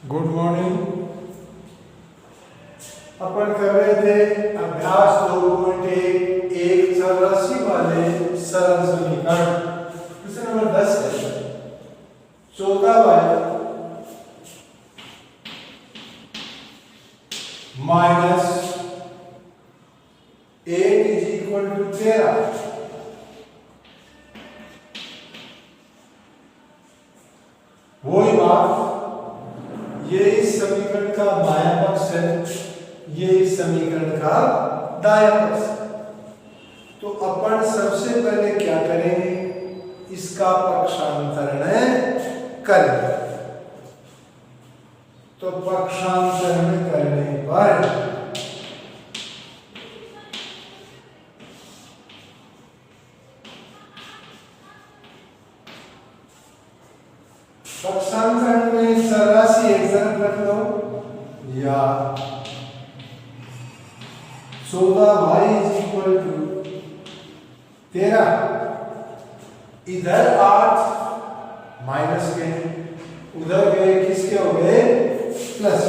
Good morning. अपन कर रहे थे अभ्यास 2.1 एक चौरासी वाले सरल समीकरण। प्रश्न नंबर 10 है 14y minus 8 is equal to 13। वही बात, ये इस समीकरण का बायां पक्ष है, ये इस समीकरण का दायां पक्ष है। तो अपन सबसे पहले क्या करेंगे, इसका पक्षांतरण करेंगे। तो पक्षांतरण करने पर पक्षांतरण में चौरासी एक तरफ रख लो या 14y इज इक्वल टू 13। इधर 8 माइनस के, उधर गए किसके हो गए प्लस।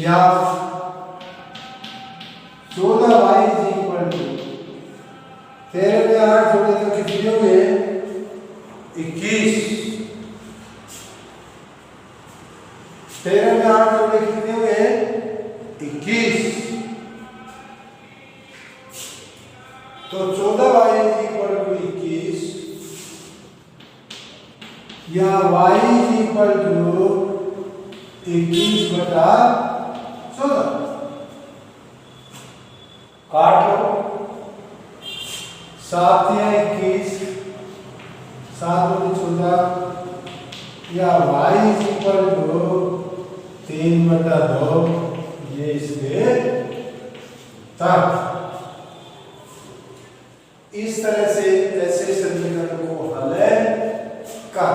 या 14y इज इक्वल टू 13 में 8 जोड़े तो कितने हो गए 21। 13 में 8 जोड़े कितने हो गए 21। तो 14y इज इक्वल टू 21 या y इज इक्वल टू 21 बटा 14। काट लो, 7 या 21, 7 और 14 या y इज इक्वल टू 3 बटा 2, ये इसके तक। इस तरह से ऐसे समीकरण को हल कर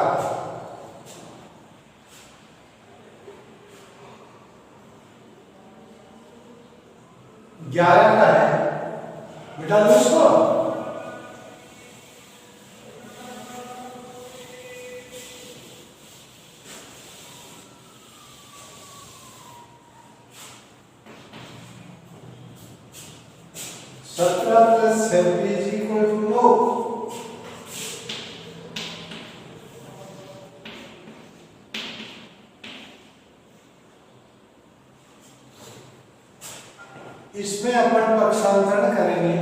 11 का है बेटा दोस्तों। सत्रह प्लस 7 इज इक्वल टू 9। इसमें अपन पक्षांतरण करेंगे।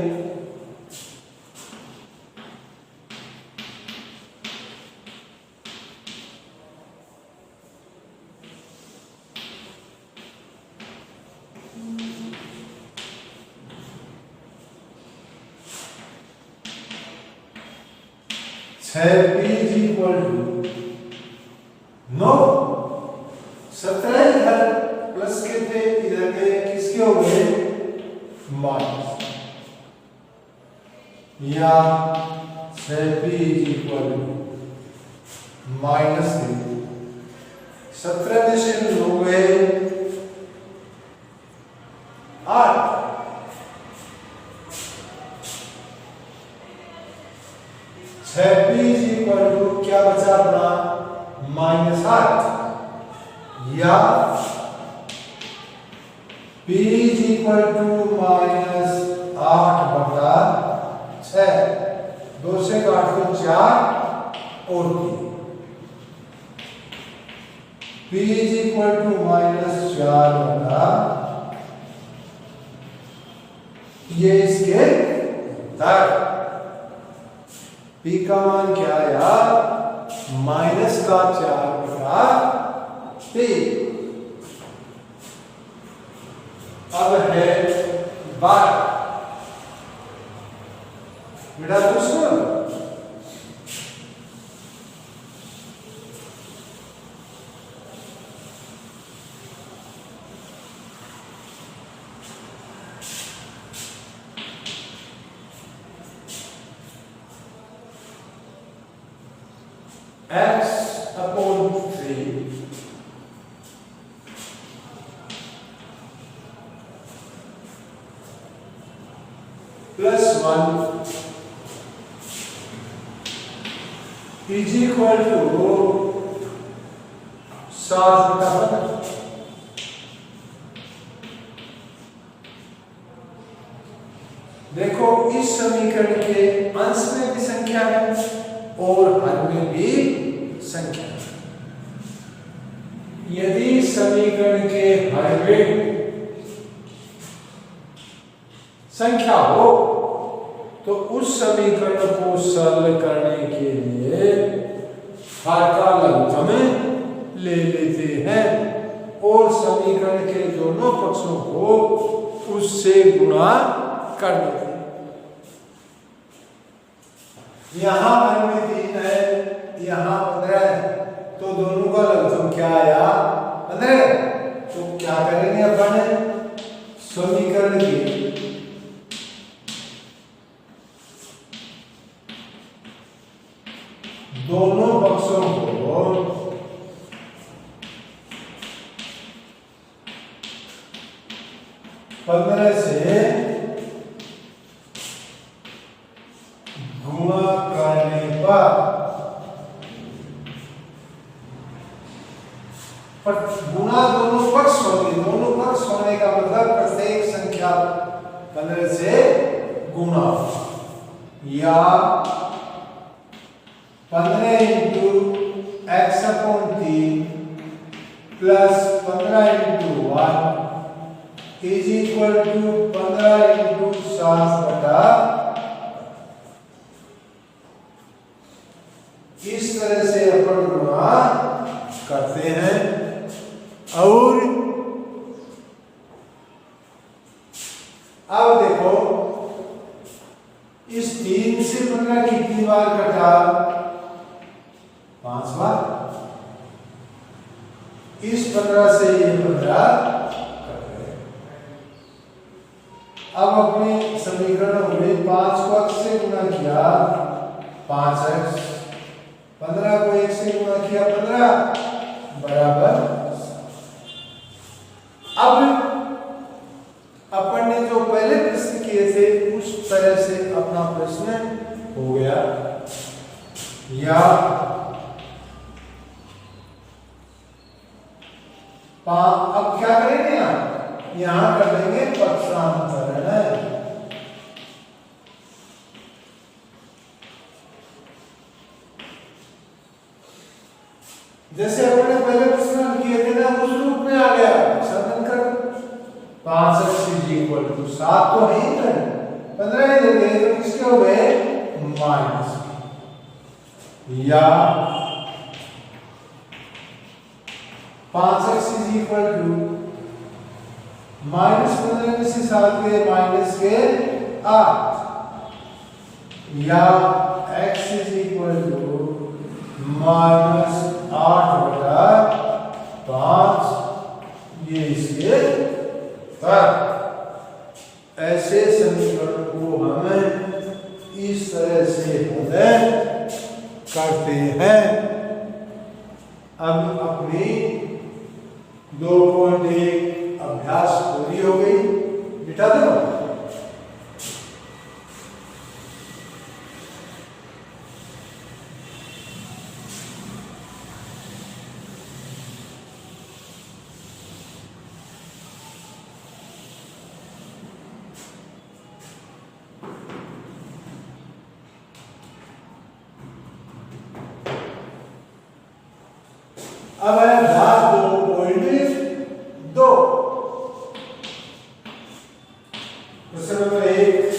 p is equal to 9। 17 इधर प्लस के थे, इधर के किसके हो गए माइनस। या p is equal to minus 17 में से 9 गए 8। p इज इक्वल टू क्या बचा अपना -8 या p इज इक्वल टू -8 बटा 6। 2 से काट दो 4 और 3। p इज इक्वल टू -4 बटा, ये इसके तक। p का मान क्या आया -4 बटा 3। अब है 12 बेटा दोस्तों। x upon 3 plus 1 is equal to 7/15। देखो इस समीकरण के अंश में भी संख्या है और हर में भी संख्या है। यदि समीकरण के हर में संख्या हो तो उस समीकरण को सरल करने के लिए हर का लघुत्तम ले लेते हैं और समीकरण के दोनों पक्षों को उससे गुणा कर देते हैं। यहां हर में 3 है, यहां 15 है, तो दोनों का लघुत्तम क्या आया? 15। तो क्या करेंगे अपन? समीकरण की दोनों पक्षों को 15 से गुणा करने पर गुणा दोनों पक्ष होंगे। दोनों पक्ष होने का मतलब प्रत्येक संख्या 15 से गुणा, या 15 into x/3 plus 15 into 1 is equal to 15 into 7/। इस तरह से अपन गुणा करते हैं और अब देखो इस 3 से 15 कितनी बार कटा? 5 बार। इस 15 से ये 15 कट गए। अब अपने समीकरण में 5 को x से गुणा किया 5x, 15 को 1 से गुणा किया 15 बराबर। अब अपन ने जो पहले प्रश्न किए थे उस तरह से अपना प्रश्न हो गया। या अब क्या करेंगे? यहां कर देंगे पक्षांतरण। जैसे अपने पहले प्रश्न किए थे ना उस रूप में आ गया। पक्षांतरण कर 5x = 7 तो है ही ना, 15 ही देंगे तो किसके हो गए? माइनस। या 5x = -15 में से 7 के माइनस के 8, या x = -8/5 ये इसके तक। ऐसे समीकरण को हमें इस तरह से हल करते हैं। अब अपनी 2.1 अभ्यास पूरी हो गई। मिटा दो। अब है अभ्यास 2.2। प्रश्न नंबर 1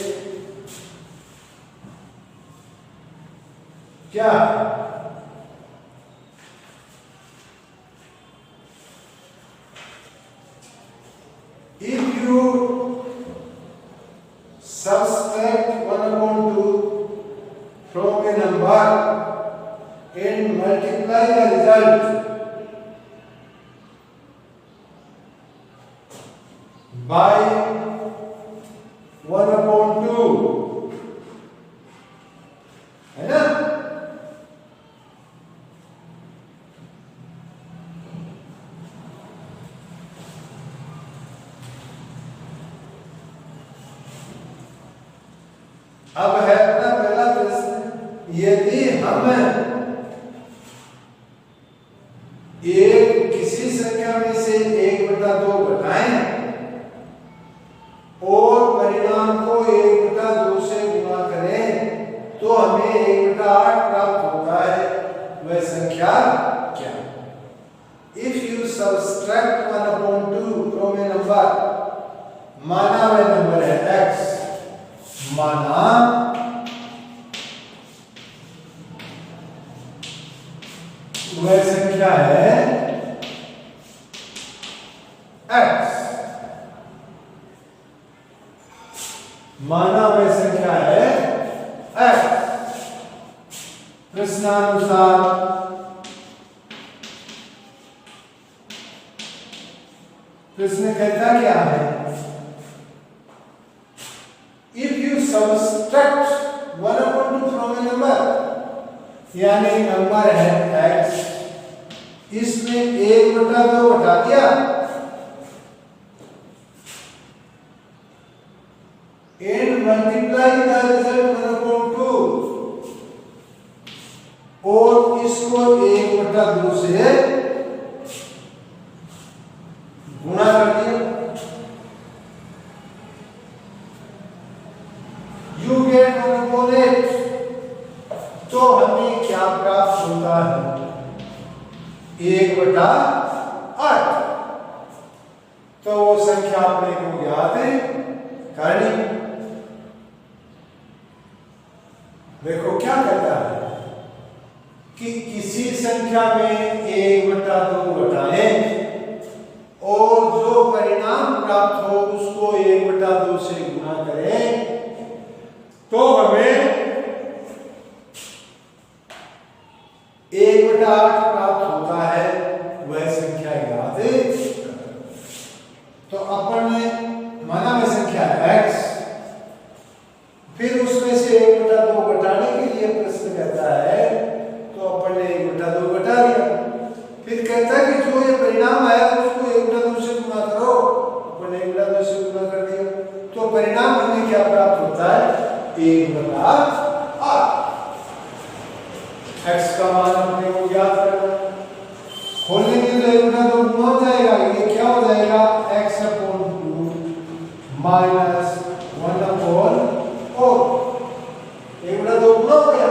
क्या? If you subtract 1/2 from a number and multiply the result by 1/2, है ना? अब है अपना पहला प्रश्न, यदि हम 1/8 प्राप्त होता है वह संख्या क्या? If you subtract 1/2 from A number, माना वह नंबर है x, माना वह संख्या है x, माना वह संख्या है x। प्रश्नानुसार प्रश्न कहता क्या है? If you subtract 1/2 from A number, यानी नंबर है x, इसमें 1/2 हटा दिया, एंड मल्टीप्लाई द रिजल्ट 1/2 और इसको 1/2 से गुणा कर दिया, यू गेट 1/8। तो हमें क्या प्राप्त होता है? 1/8। तो वो संख्या अपने को ज्ञात करनी। देखो क्या कहता है कि किसी संख्या में 1/2 घटाएं और जो परिणाम प्राप्त हो उसको 1/2 से गुणा करें, तो हमें 1/8 प्राप्त होता है, वह संख्या ज्ञात है। तो अपन ने माना वह संख्या x, फिर उसमें से 1/2 घटाने के लिए प्रश्न कहता है, तो अपन ने 1/2 घटा दिया। फिर कहता है कि जो ये परिणाम आया उसको 1/2 से गुणा करो, अपन ने 1/2 से गुणा कर दिया, तो परिणाम हमें क्या प्राप्त होता है? 1/8। x का मान अपने को ज्ञात करना है। खोलेंगे तो 1/2 गुना हो जाएगा, ये क्या हो जाएगा? x/2 माइनस 1/4, 1/2 गुना हो गया,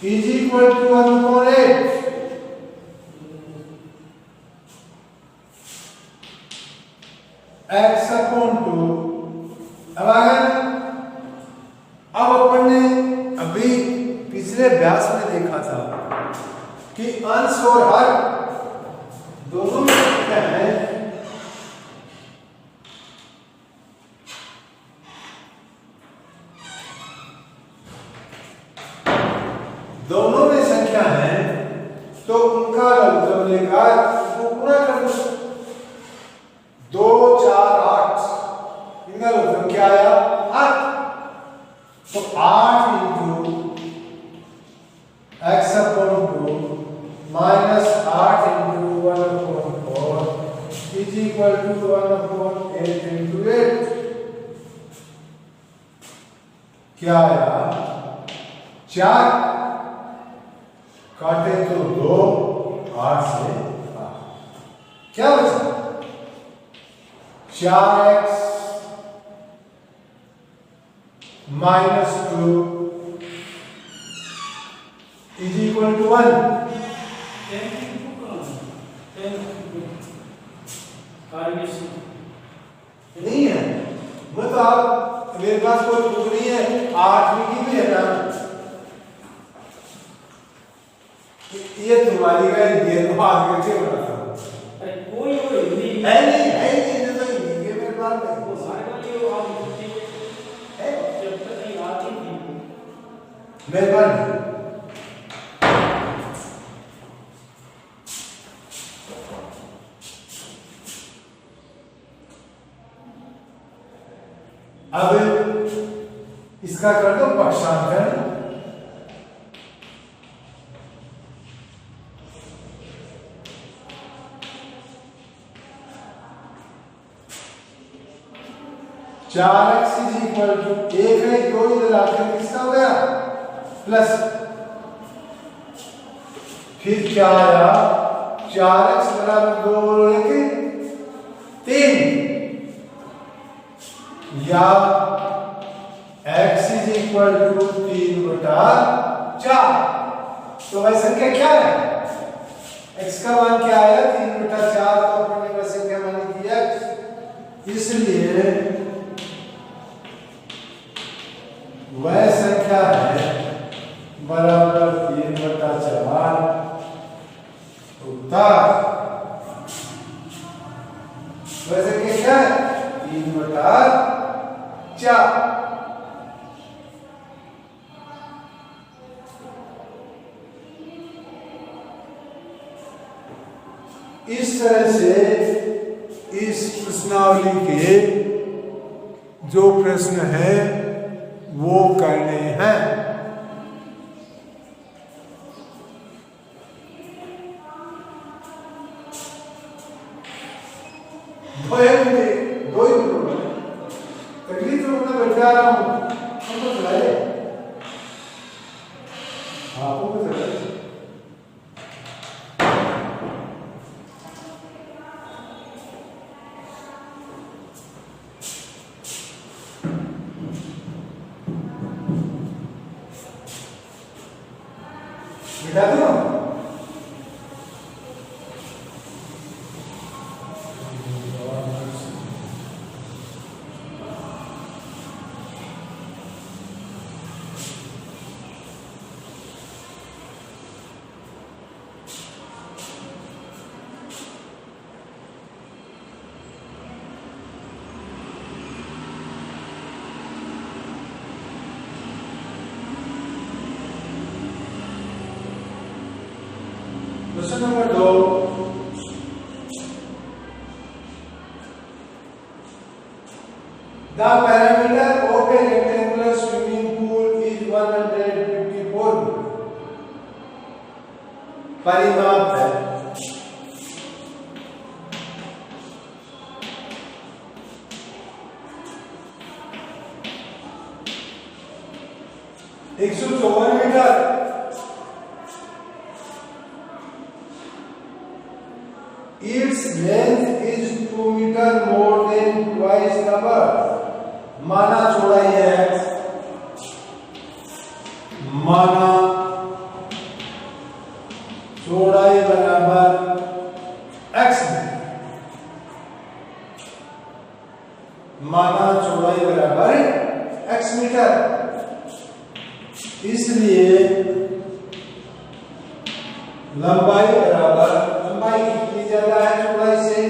इज इक्वल टू 1/8। x/2 अब आ गया। अब अपन ने अभी पिछले अभ्यास में देखा था कि अंश और हर दोनों में क्या है? दोनों में संख्या है, तो उनका लघुगम लेकर वो गुणा कर दो। 2, 4, 8, इनका लघुगम क्या आया? 8। तो 8 into x/2 minus 8 into 1/4 is equal to 1/8 into 8। क्या आया? 4 काटे तो 2, 8 से 8, क्या बचा? 4x minus 2 is equal to 1। नहीं है, मतलब मेरे पास कोई बुक नहीं है, 8वीं की भी है ना, ये तुम्हारी का ये तो आगे से बनाता हूं। अरे कोई नहीं है नहीं तो हिंदी के मेरे पास नहीं, वो सारे वाली वो आप है जब तक नहीं आती थी मेरे पास नहीं। अब इसका कर दो पक्षांतर। चार एक्स इज इक्वल टू 1 है, 2 इधर आकर किसका हो गया? प्लस, फिर क्या आया? 4x बराबर 2 लेके 3, या इक्वल टू 3/4। तो वह संख्या क्या है? x का मान क्या आया? 3/4। तो अपन ने वह संख्या मानी थी x, इसलिए वह संख्या है बराबर 3/4। उत्तर वह संख्या क्या है? 3/4। इस तरह से इस प्रश्नावली के जो प्रश्न हैं वो करने हैं। दो ही तकलीफ तो मतलब बेटा हमको चलाए। हाँ आपको चलाए। मिटा दो। Question number 2, the parameter of A rectangular swimming pool is 154 परिमाप है। एक 154 metre. Its length is 2 meter more than twice the birth. माना चौड़ाई है x, माना चौड़ाई बराबर x, माना चौड़ाई बराबर x मीटर। इसलिए लंबाई बराबर, लंबाई कितनी ज्यादा है चौड़ाई से?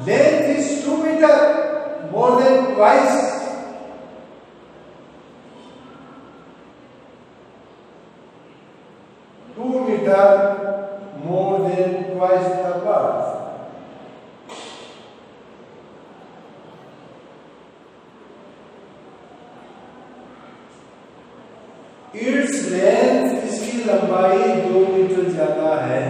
Length is 2 metre more than twice. more than twice the birth. Its length, इसकी लंबाई 2 मीटर ज्यादा है।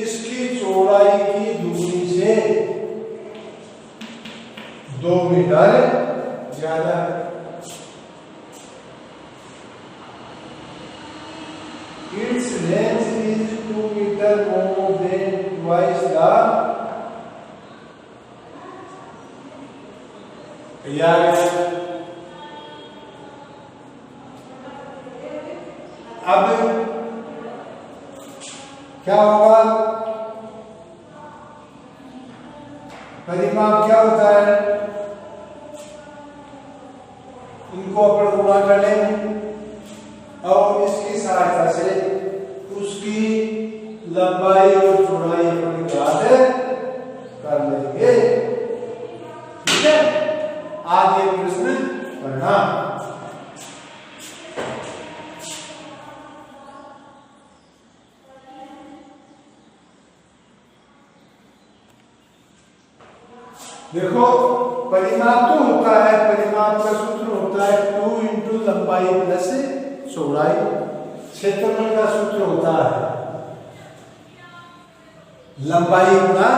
इसकी चौड़ाई की दूरी से 2 मीटर ज्यादा है। Its length is 2 meter more than twice the अब क्या होगा? परिमाप क्या होता है? इनको अपन गुणा कर लेंगे और इसकी सहायता से उसकी लंबाई और चौड़ाई अपन ज्ञात कर लेंगे। ठीक है, आज ये प्रश्न पढ़ना। देखो, परिमाप तो होता है, परिमाप का सूत्र होता है 2 इंटू लंबाई प्लस चौड़ाई। क्षेत्रफल का सूत्र होता है लंबाई गुणा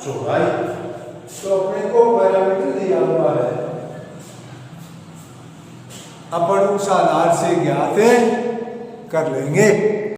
चौड़ाई। तो अपने को पैरामीटर दिया हुआ है, अपन उस आधार से ज्ञात कर लेंगे।